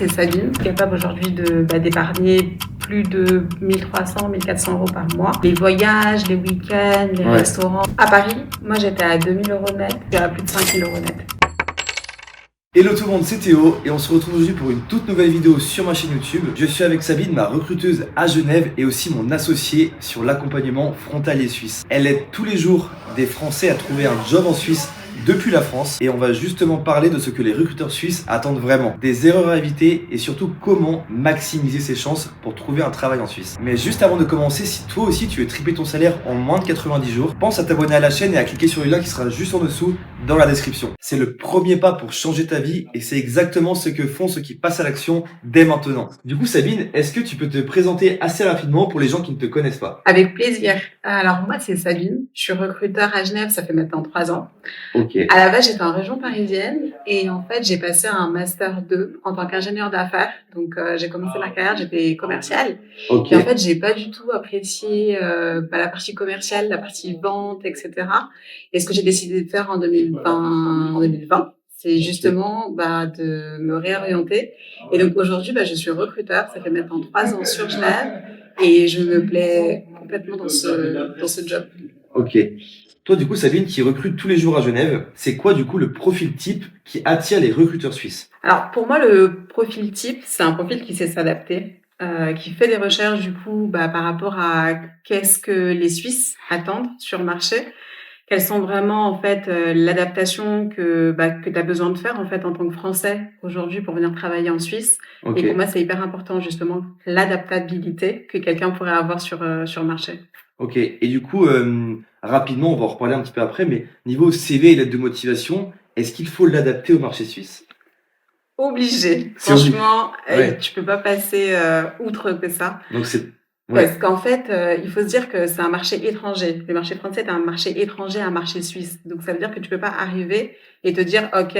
c'est Sabine, capable aujourd'hui d'épargner plus de 1300, 1400 euros par mois. Les voyages, les week-ends, les restaurants. À Paris, moi j'étais à 2000 euros net, j'ai à plus de 5000 euros net. Hello tout le monde, c'est Théo et on se retrouve aujourd'hui pour une toute nouvelle vidéo sur ma chaîne YouTube. Je suis avec Sabine, ma recruteuse à Genève et aussi mon associée sur l'accompagnement frontalier suisse. Elle aide tous les jours des Français à trouver un job en Suisse depuis la France et on va justement parler de ce que les recruteurs suisses attendent vraiment, des erreurs à éviter et surtout comment maximiser ses chances pour trouver un travail en Suisse. Mais juste avant de commencer, si toi aussi tu veux tripler ton salaire en moins de 90 jours, pense à t'abonner à la chaîne et à cliquer sur le lien qui sera juste en dessous dans la description. C'est le premier pas pour changer ta vie et c'est exactement ce que font ceux qui passent à l'action dès maintenant. Du coup Sabine, est-ce que tu peux te présenter assez rapidement pour les gens qui ne te connaissent pas? Avec plaisir. Alors moi c'est Sabine, je suis recruteur à Genève, ça fait maintenant 3 ans. Ok. À la base, j'étais en région parisienne et en fait, j'ai passé un master 2 en tant qu'ingénieur d'affaires. Donc, j'ai commencé ma carrière, j'étais commerciale. Ok. Et en fait, j'ai pas du tout apprécié la partie commerciale, la partie vente, etc. Et ce que j'ai décidé de faire en 2020, c'est justement de me réorienter. Et donc aujourd'hui, je suis recruteur. Ça fait maintenant 3 ans sur Genève et je me plais complètement dans ce job. Ok. Toi, du coup, Sabine, qui recrute tous les jours à Genève, c'est quoi, du coup, le profil type qui attire les recruteurs suisses? Alors, pour moi, le profil type, c'est un profil qui sait s'adapter, qui fait des recherches, du coup, par rapport à qu'est-ce que les Suisses attendent sur le marché, quelles sont vraiment, en fait, l'adaptation que tu as besoin de faire, en fait, en tant que Français, aujourd'hui, pour venir travailler en Suisse. Ok. Et pour moi, c'est hyper important, justement, l'adaptabilité que quelqu'un pourrait avoir sur le marché. Ok. Et du coup, rapidement, on va en reparler un petit peu après, mais niveau CV et lettre de motivation, est-ce qu'il faut l'adapter au marché suisse? Obligé. C'est obligé. Franchement, Ouais. tu peux pas passer outre que ça. Donc c'est... Parce Ouais. qu'en fait, il faut se dire que c'est un marché étranger. Le marché français est un marché étranger à un marché suisse. Donc ça veut dire que tu peux pas arriver et te dire: «OK,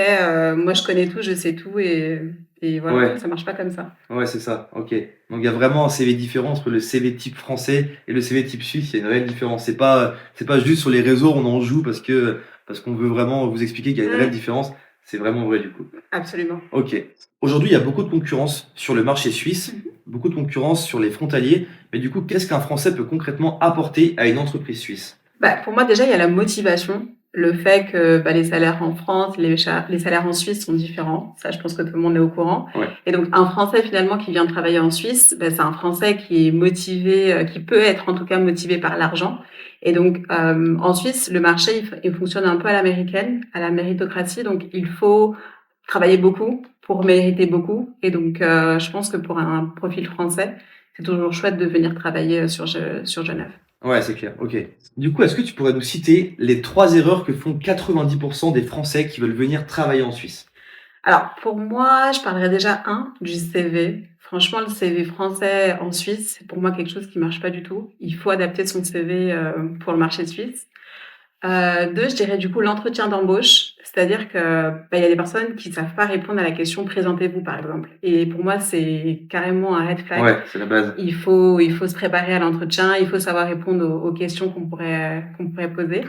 moi je connais tout, je sais tout» et voilà, Ouais. ça marche pas comme ça. Ouais, c'est ça. Ok. Donc il y a vraiment un CV différent entre le CV type français et le CV type suisse. Il y a une réelle différence. C'est pas juste sur les réseaux on en joue parce qu'on veut vraiment vous expliquer qu'il y a une réelle différence. C'est vraiment vrai du coup. Absolument. Ok. Aujourd'hui, il y a beaucoup de concurrence sur le marché suisse, beaucoup de concurrence sur les frontaliers. Mais du coup, qu'est-ce qu'un Français peut concrètement apporter à une entreprise suisse? Pour moi, déjà, il y a la motivation. Le fait que les salaires en France, les salaires en Suisse sont différents. Ça, je pense que tout le monde est au courant. Ouais. Et donc, un Français, finalement, qui vient travailler en Suisse, c'est un Français qui est motivé, qui peut être en tout cas motivé par l'argent. Et donc, en Suisse, le marché, il fonctionne un peu à l'américaine, à la méritocratie. Donc, il faut travailler beaucoup pour mériter beaucoup. Et donc, je pense que pour un profil français, c'est toujours chouette de venir travailler sur Genève. Ouais, c'est clair. Ok. Du coup, est-ce que tu pourrais nous citer les 3 erreurs que font 90% des Français qui veulent venir travailler en Suisse? Alors, pour moi, je parlerais déjà, du CV. Franchement, le CV français en Suisse, c'est pour moi quelque chose qui marche pas du tout. Il faut adapter son CV, pour le marché suisse. 2, je dirais du coup l'entretien d'embauche. C'est-à-dire que, il y a des personnes qui savent pas répondre à la question: «Présentez-vous», par exemple. Et pour moi, c'est carrément un red flag. Ouais, c'est la base. Il faut se préparer à l'entretien, il faut savoir répondre aux questions qu'on pourrait poser.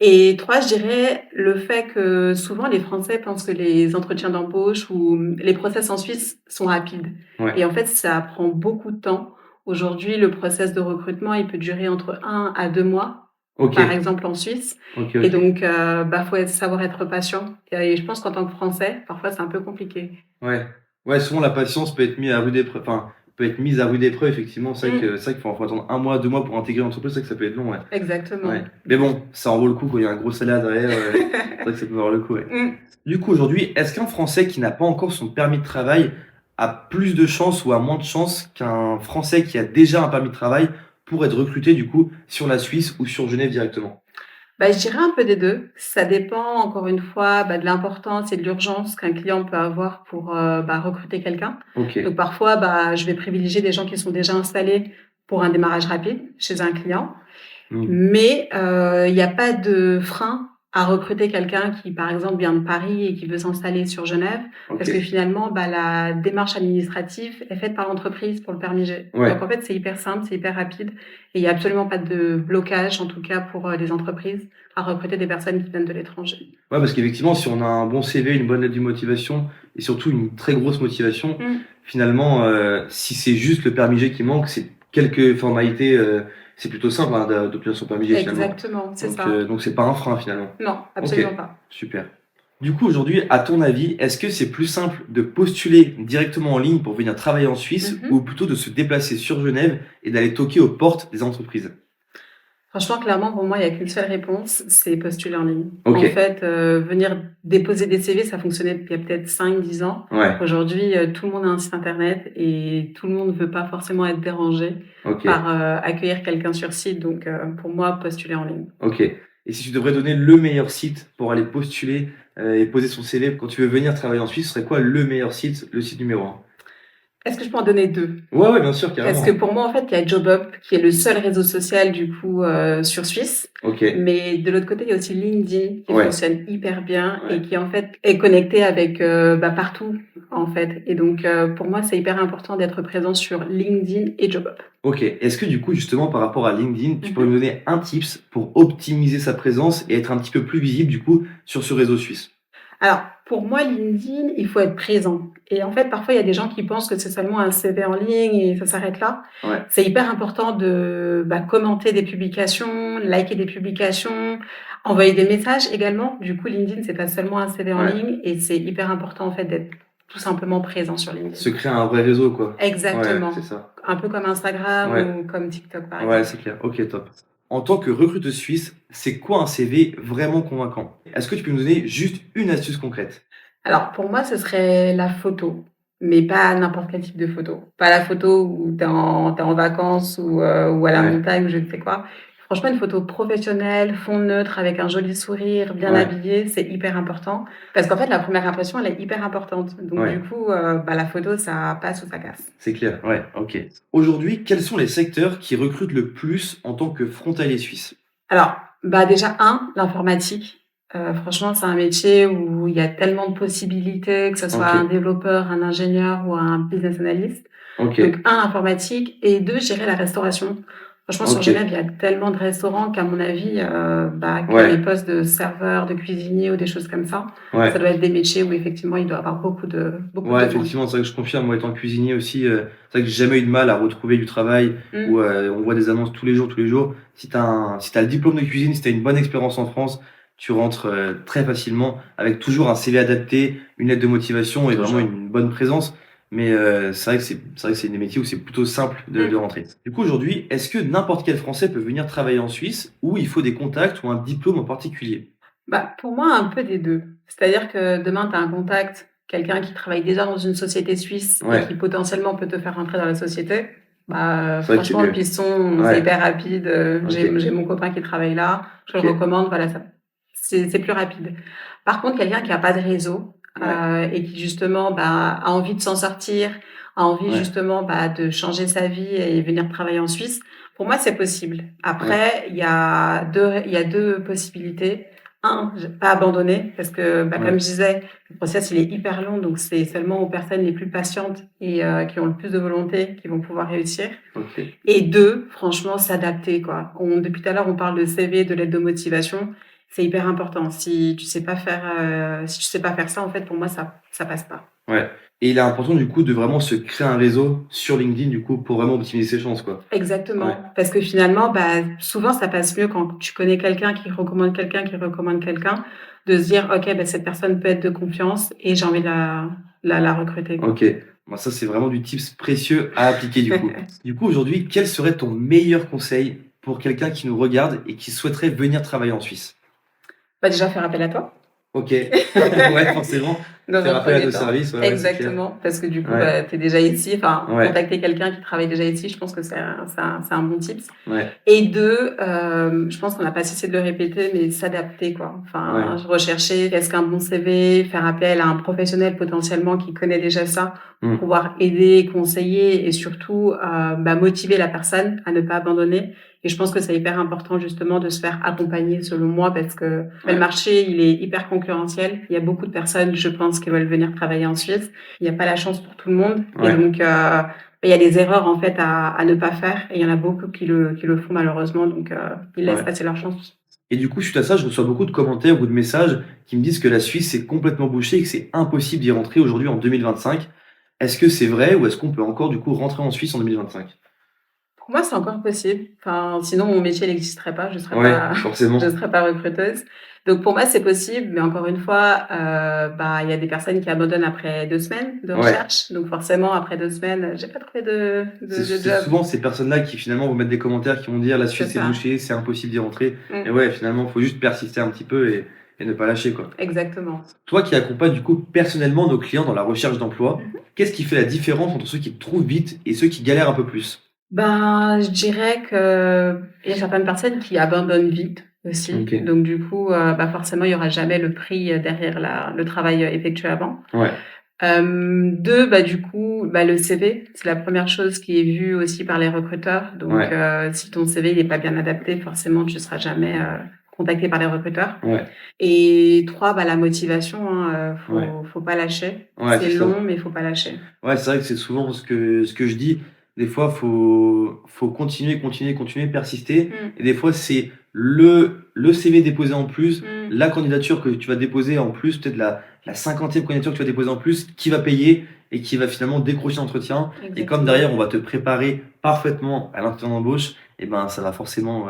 Et 3, je dirais le fait que souvent les Français pensent que les entretiens d'embauche ou les process en Suisse sont rapides. Ouais. Et en fait, ça prend beaucoup de temps. Aujourd'hui, le process de recrutement, il peut durer entre 1 à 2 mois, Ok. par exemple en Suisse. Ok, Et ok. donc, faut savoir être patient. Et je pense qu'en tant que Français, parfois, c'est un peu compliqué. Ouais. Ouais, souvent la patience peut être mise à rude épreuve, enfin, peut être mise à rude épreuve, effectivement. C'est vrai qu'il faut attendre 1 mois, 2 mois pour intégrer l'entreprise, c'est vrai que ça peut être long, ouais. Exactement. Ouais. Mais bon, ça en vaut le coup quand il y a un gros salaire derrière, c'est vrai que ça peut valoir le coup, ouais. Du coup, aujourd'hui, est-ce qu'un Français qui n'a pas encore son permis de travail a plus de chances ou a moins de chances qu'un Français qui a déjà un permis de travail pour être recruté, du coup, sur la Suisse ou sur Genève directement? Je dirais un peu des 2. Ça dépend encore une fois, de l'importance et de l'urgence qu'un client peut avoir pour, recruter quelqu'un. Ok. Donc parfois, je vais privilégier des gens qui sont déjà installés pour un démarrage rapide chez un client. Mm. Mais, il n'y a pas de frein à recruter quelqu'un qui, par exemple, vient de Paris et qui veut s'installer sur Genève, parce que OK. finalement, la démarche administrative est faite par l'entreprise pour le permis G. Ouais. Donc en fait, c'est hyper simple, c'est hyper rapide et il y a absolument pas de blocage, en tout cas pour, les entreprises, à recruter des personnes qui viennent de l'étranger. Ouais, parce qu'effectivement, si on a un bon CV, une bonne lettre de motivation et surtout une très grosse motivation, Mmh, finalement, si c'est juste le permis G qui manque, c'est quelques formalités, c'est plutôt simple, hein, d'obtenir son permis G finalement. exactement, c'est ça. Donc c'est pas un frein finalement. Non, OK, absolument pas. super. Du coup, aujourd'hui, à ton avis, est-ce que c'est plus simple de postuler directement en ligne pour venir travailler en Suisse Mmh. ou plutôt de se déplacer sur Genève et d'aller toquer aux portes des entreprises? Franchement, clairement, pour moi, il y a qu'une seule réponse, c'est postuler en ligne. En OK, fait, venir déposer des CV, ça fonctionnait il y a peut-être 5, 10 ans. ouais, Aujourd'hui, tout le monde a un site internet et tout le monde ne veut pas forcément être dérangé OK. par, accueillir quelqu'un sur site. Donc, pour moi, postuler en ligne. OK. Et si tu devrais donner le meilleur site pour aller postuler, et poser son CV quand tu veux venir travailler en Suisse, ce serait quoi le meilleur site, le site numéro un? Est-ce que je peux en donner 2? Ouais, ouais, bien sûr, Parce que carrément. pour moi, en fait, il y a JobUp qui est le seul réseau social du coup, sur Suisse. OK. Mais de l'autre côté, il y a aussi LinkedIn qui Ouais, fonctionne hyper bien ouais. et qui en fait est connecté avec, partout en fait. Et donc, pour moi, c'est hyper important d'être présent sur LinkedIn et JobUp. OK. Est-ce que du coup, justement, par rapport à LinkedIn, tu pourrais me Mmh. donner un tips pour optimiser sa présence et être un petit peu plus visible, du coup, sur ce réseau suisse? Alors, pour moi, LinkedIn, il faut être présent. Et en fait, parfois, il y a des gens qui pensent que c'est seulement un CV en ligne et ça s'arrête là. Ouais, C'est hyper important de, commenter des publications, liker des publications, envoyer des messages également. Du coup, LinkedIn, c'est pas seulement un CV en ouais. ligne et c'est hyper important, en fait, d'être tout simplement présent sur LinkedIn. Se créer un vrai réseau, quoi. Ouais, c'est Exactement. ça. Un peu comme Instagram Ouais. ou comme TikTok, par Ouais, exemple. c'est clair. OK, top. En tant que recruteuse suisse, c'est quoi un CV vraiment convaincant? Est-ce que tu peux nous donner juste une astuce concrète? Alors, pour moi, ce serait la photo, mais pas n'importe quel type de photo. Pas la photo où tu es en vacances ou à la Ouais, montagne ou je ne sais quoi. Franchement, une photo professionnelle, fond neutre, avec un joli sourire, bien ouais, habillé, c'est hyper important. Parce qu'en fait, la première impression, elle est hyper importante. Donc du ouais, coup, la photo, ça passe ou ça casse. c'est clair. Ouais, OK. Aujourd'hui, quels sont les secteurs qui recrutent le plus en tant que frontalier suisse? Alors, déjà l'informatique. Franchement, c'est un métier où il y a tellement de possibilités, que ce soit un OK, développeur, un ingénieur ou un business analyst. Donc OK, l'informatique et 2, je dirais la restauration. Franchement, sur OK. Genève, il y a tellement de restaurants qu'à mon avis, que les Ouais, postes de serveur, de cuisinier ou des choses comme ça ouais. doit être des métiers où effectivement il doit y avoir beaucoup de Ouais, demandes. effectivement, c'est vrai que je confirme, moi étant cuisinier aussi, c'est vrai que j'ai jamais eu de mal à retrouver du travail où, Mmh, on voit des annonces tous les jours, tous les jours. Si tu le diplôme de cuisine, si tu as une bonne expérience en France, tu rentres, très facilement avec toujours un CV adapté, une lettre de motivation et vraiment toujours. une bonne présence. Mais, c'est vrai que c'est des métiers où c'est plutôt simple de Mmh. rentrer. Du coup, aujourd'hui, est-ce que n'importe quel Français peut venir travailler en Suisse ou il faut des contacts ou un diplôme en particulier? Pour moi, un peu des 2. C'est-à-dire que demain, tu as un contact, quelqu'un qui travaille déjà dans une société suisse et qui Ouais, potentiellement peut te faire rentrer dans la société. c'est vrai que c'est Franchement, le mieux. piston, c'est Ouais, hyper rapide. J'ai OK, j'ai mon copain qui travaille là, je le OK, recommande, voilà, ça c'est plus rapide. Par contre, quelqu'un qui a pas de réseau, ouais, et qui justement, a envie de s'en sortir, a envie ouais, justement, de changer sa vie et venir travailler en Suisse, pour moi, c'est possible. ouais, Après, il y a deux possibilités. Un, pas abandonner parce que, comme ouais. je disais, le process, il est hyper long, donc c'est seulement aux personnes les plus patientes et qui ont le plus de volonté qui vont pouvoir réussir. OK. Et 2, franchement, s'adapter, quoi. Depuis tout à l'heure, on parle de CV, de lettre de motivation. C'est hyper important. Si tu sais pas faire ça, en fait, pour moi, ça passe pas. Ouais, et il est important du coup de vraiment se créer un réseau sur LinkedIn du coup pour vraiment optimiser ses chances quoi. Ouais, Exactement. Parce que finalement, souvent, ça passe mieux quand tu connais quelqu'un qui recommande quelqu'un qui recommande quelqu'un, de se dire: «OK, cette personne peut être de confiance et j'ai envie de la recruter, quoi». OK. Bon ça c'est vraiment du tips précieux à appliquer du coup. Du coup aujourd'hui, quel serait ton meilleur conseil pour quelqu'un qui nous regarde et qui souhaiterait venir travailler en Suisse? Déjà faire appel à toi. OK. Ouais forcément. dans Faire un appel à premier nos temps. services, ouais, c'est clair. Exactement, parce que du coup, Ouais, bah, tu es déjà ici. Enfin, ouais, contacter quelqu'un qui travaille déjà ici, je pense que c'est un bon tips. ouais, Et deux, je pense qu'on n'a pas cessé de le répéter, mais s'adapter, quoi. ouais, Enfin, rechercher qu'est-ce qu'un bon CV, faire appel à un professionnel potentiellement qui connaît déjà ça, pour mmh, pouvoir aider, conseiller et surtout bah, motiver la personne à ne pas abandonner. Et je pense que c'est hyper important justement de se faire accompagner selon moi parce que le ouais, marché, il est hyper concurrentiel. Il y a beaucoup de personnes, je pense, qui veulent venir travailler en Suisse. Il n'y a pas la chance pour tout le monde. Et ouais, donc, il y a des erreurs en fait à ne pas faire et il y en a beaucoup qui le font malheureusement. Donc, ils laissent ouais. passer leur chance. Et du coup, suite à ça, je reçois beaucoup de commentaires ou de messages qui me disent que la Suisse est complètement bouchée et que c'est impossible d'y rentrer aujourd'hui en 2025. Est-ce que c'est vrai ou est-ce qu'on peut encore du coup rentrer en Suisse en 2025? Pour moi, c'est encore possible. Enfin, sinon, mon métier n'existerait pas. Ouais, Je forcément. serais pas recruteuse. Donc, pour moi, c'est possible. Mais encore une fois, bah, il y a des personnes qui abandonnent après 2 semaines de Ouais. recherche. Donc, forcément, après 2 semaines, j'ai pas trouvé de C'est job. souvent ces personnes-là qui finalement vont mettre des commentaires qui vont dire la C'est Suisse est ça. bouchée, c'est impossible d'y rentrer. Et Mm. ouais, finalement, faut juste persister un petit peu et ne pas lâcher quoi. Exactement. Toi qui accompagnes du coup personnellement nos clients dans la recherche d'emploi, Mhm. qu'est-ce qui fait la différence entre ceux qui trouvent vite et ceux qui galèrent un peu plus? Ben, je dirais que il y a certaines personnes qui abandonnent vite Ok. aussi. Donc, du coup, bah, forcément, il y aura jamais le prix derrière le travail effectué avant. Ouais, Deux, bah, du coup, bah, le CV, c'est la première chose qui est vue aussi par les recruteurs. Donc, ouais, si ton CV il est pas bien adapté, forcément, tu seras jamais contacté par les recruteurs. ouais, Et trois, bah, la motivation, hein, ouais, faut pas lâcher. ouais, C'est c'est ça. long, mais faut pas lâcher. Ouais, c'est vrai que c'est souvent ce que je dis. Des fois, faut continuer, continuer, continuer, persister. Mm, Et des fois, c'est le CV déposé en plus, mm, la candidature que tu vas déposer en plus, peut-être la 50e candidature que tu vas déposer en plus, qui va payer et qui va finalement décrocher l'entretien. Et comme exactement. derrière, on va te préparer parfaitement à l'entretien d'embauche, et ben, ça va forcément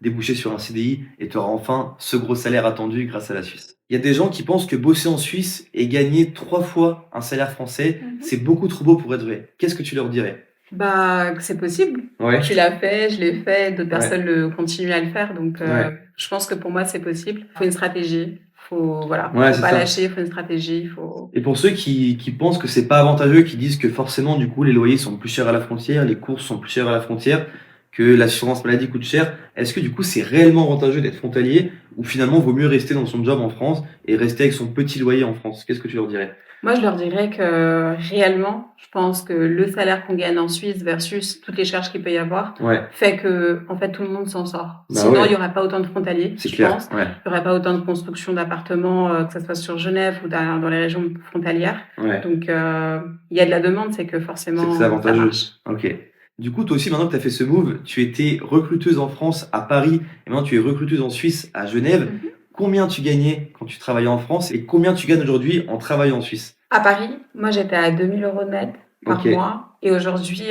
déboucher sur un CDI et tu auras enfin ce gros salaire attendu grâce à la Suisse. Il y a des gens qui pensent que bosser en Suisse et gagner 3 fois un salaire français, Mhm. c'est beaucoup trop beau pour être vrai. Qu'est-ce que tu leur dirais? Bah, que c'est possible. Ouais, Tu l'as fait, je l'ai fait, d'autres ouais, personnes le continuent à le faire. Donc, ouais, je pense que pour moi, c'est possible. Il faut une stratégie. Voilà, ouais, faut c'est pas ça. lâcher, il faut une stratégie. Il faut. Et pour ceux qui pensent que c'est pas avantageux, qui disent que forcément, du coup, les loyers sont plus chers à la frontière, les courses sont plus chères à la frontière, que l'assurance maladie coûte cher, est-ce que du coup, c'est réellement avantageux d'être frontalier ou finalement, vaut mieux rester dans son job en France et rester avec son petit loyer en France? Qu'est-ce que tu leur dirais? Moi, je leur dirais que réellement, je pense que le salaire qu'on gagne en Suisse versus toutes les charges qu'il peut y avoir Ouais, fait que, en fait, tout le monde s'en sort. bah Sinon, il y ouais, aurait pas autant de frontaliers, c'est je clair, pense. ouais, Il y aurait pas autant de construction d'appartements, que ça soit sur Genève ou dans les régions frontalières. ouais. Donc, il y a de la demande, c'est que C'est que c'est forcément, ça avantageux. marche. Ok. Du coup, toi aussi, maintenant que tu as fait ce move, tu étais recruteuse en France, à Paris, et maintenant tu es recruteuse en Suisse, à Genève. Mhm. Combien tu gagnais quand tu travaillais en France et combien tu gagnes aujourd'hui en travaillant en Suisse? À Paris, moi, j'étais à 2 000 € net Ok, par mois. Et aujourd'hui,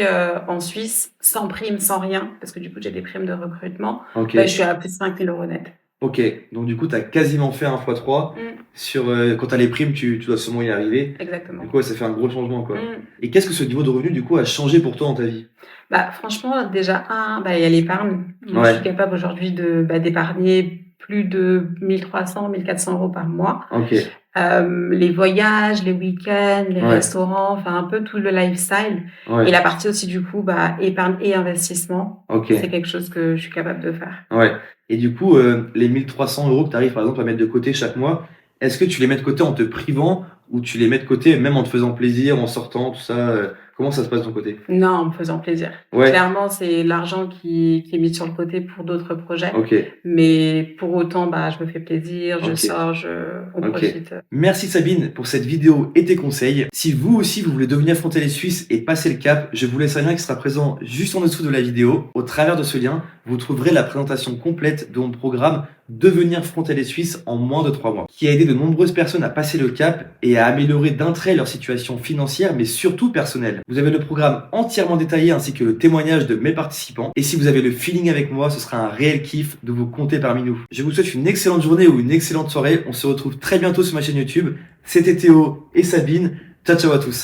en Suisse, sans prime, sans rien, parce que du coup, j'ai des primes de recrutement, ok, bah, je suis à plus de 5 000 € net. ok. Donc du coup, tu as quasiment fait un x 3. Mm, Sur, quand tu as les primes, tu dois sûrement y arriver. Du exactement. coup, ouais, ça fait un gros changement, quoi. Mm. Et qu'est-ce que ce niveau de revenu, du coup, a changé pour toi dans ta vie? Bah, franchement, déjà, bah, il y a l'épargne. Moi, je suis Ouais, capable aujourd'hui d'épargner plus de 1 300, 1 400 € par mois. ok, Les voyages, les week-ends, les ouais, restaurants, enfin, un peu tout le lifestyle. Et ouais, la partie aussi, du coup, bah, épargne et investissement, ok. c'est quelque chose que je suis capable de faire. Ouais. Et du coup, les 1 300 € que tu arrives par exemple à mettre de côté chaque mois, est-ce que tu les mets de côté en te privant ou tu les mets de côté même en te faisant plaisir, en sortant, tout ça? Comment ça se passe de ton côté? Non, en me faisant plaisir. Ouais, Clairement, c'est l'argent qui est mis sur le côté pour d'autres projets. ok, Mais pour autant, bah, je me fais plaisir, je ok. sors, on Ok. profite. Merci Sabine pour cette vidéo et tes conseils. Si vous aussi vous voulez devenir frontalier suisse et passer le cap, je vous laisse un lien qui sera présent juste en dessous de la vidéo. Au travers de ce lien, vous trouverez la présentation complète de mon programme Devenir frontalier suisse en moins de 3 mois, qui a aidé de nombreuses personnes à passer le cap et à améliorer d'un trait leur situation financière, mais surtout personnelle. Vous avez le programme entièrement détaillé ainsi que le témoignage de mes participants. Et si vous avez le feeling avec moi, ce sera un réel kiff de vous compter parmi nous. Je vous souhaite une excellente journée ou une excellente soirée. On se retrouve très bientôt sur ma chaîne YouTube. C'était Théo et Sabine. Ciao ciao à tous.